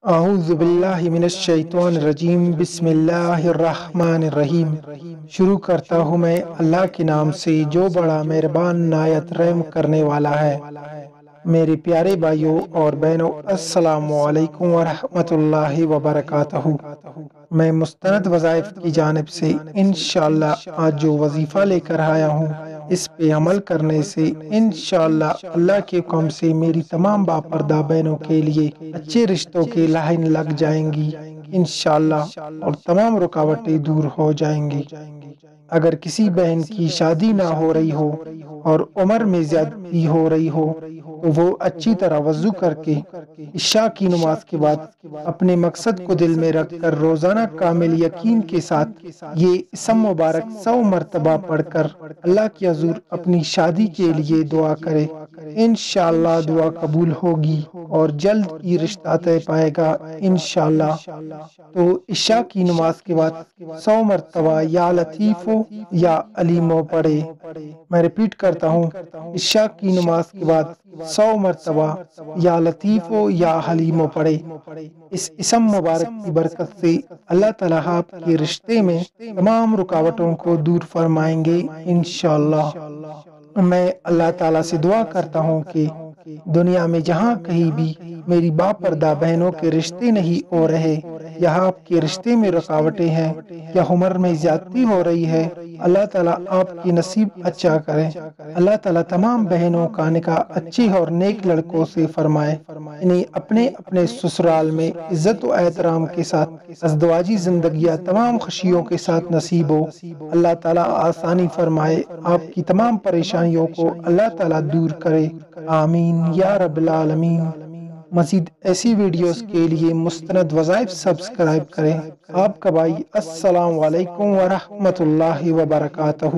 اعوذ باللہ من الشیطان الرجیم بسم اللہ الرحمن الرحیم۔ شروع کرتا ہوں میں اللہ کے نام سے جو بڑا مہربان نہایت رحم کرنے والا ہے۔ میرے پیارے بھائیوں اور بہنوں، السلام علیکم ورحمۃ اللہ وبرکاتہ۔ میں مستند وظائف کی جانب سے انشاءاللہ آج جو وظیفہ لے کر آیا ہوں اس پہ عمل کرنے سے انشاءاللہ اللہ کے حکم سے میری تمام باپردہ بہنوں کے لیے اچھے رشتوں کی لائن لگ جائیں گی انشاءاللہ، اور تمام رکاوٹیں دور ہو جائیں گی۔ اگر کسی بہن کی شادی نہ ہو رہی ہو اور عمر میں زیادتی ہو رہی ہو تو وہ اچھی طرح وضو کر کے عشاء کی نماز کے بعد اپنے مقصد کو دل میں رکھ کر روزانہ کامل یقین کے ساتھ یہ اسم مبارک 100 مرتبہ پڑھ کر اللہ کی حضور اپنی شادی کے لیے دعا کرے، انشاءاللہ دعا قبول ہوگی اور جلد ہی رشتہ طے پائے گا انشاءاللہ۔ تو عشاء کی نماز کے بعد 100 مرتبہ یا لطیفو یا علیمو پڑھے۔ میں ریپیٹ کرتا ہوں، عشاء کی نماز کے بعد 100 مرتبہ یا لطیفو یا حلیمو پڑھے۔ اس اسم مبارک کی برکت سے اللہ تعالیٰ آپ کے رشتے میں تمام رکاوٹوں کو دور فرمائیں گے انشاءاللہ۔ میں اللہ تعالیٰ سے دعا کرتا ہوں کہ دنیا میں جہاں کہیں بھی میری باپردہ بہنوں کے رشتے نہیں ہو رہے، یا آپ کے رشتے میں رکاوٹیں ہیں، یا عمر میں زیادتی ہو رہی ہے، اللہ تعالیٰ آپ کی نصیب اچھا کرے۔ اللہ تعالیٰ تمام بہنوں کا نکاح اچھے اور نیک لڑکوں سے فرمائے، انہیں اپنے اپنے سسرال میں عزت و احترام کے ساتھ ازدواجی زندگیاں تمام خوشیوں کے ساتھ نصیب ہو۔ اللہ تعالیٰ آسانی فرمائے، آپ کی تمام پریشانیوں کو اللہ تعالیٰ دور کرے، آمین یا رب العالمین۔ مزید ایسی ویڈیوز کے لیے مستند وظائف سبسکرائب کریں۔ آپ کا بھائی، السلام علیکم ورحمۃ اللہ وبرکاتہ۔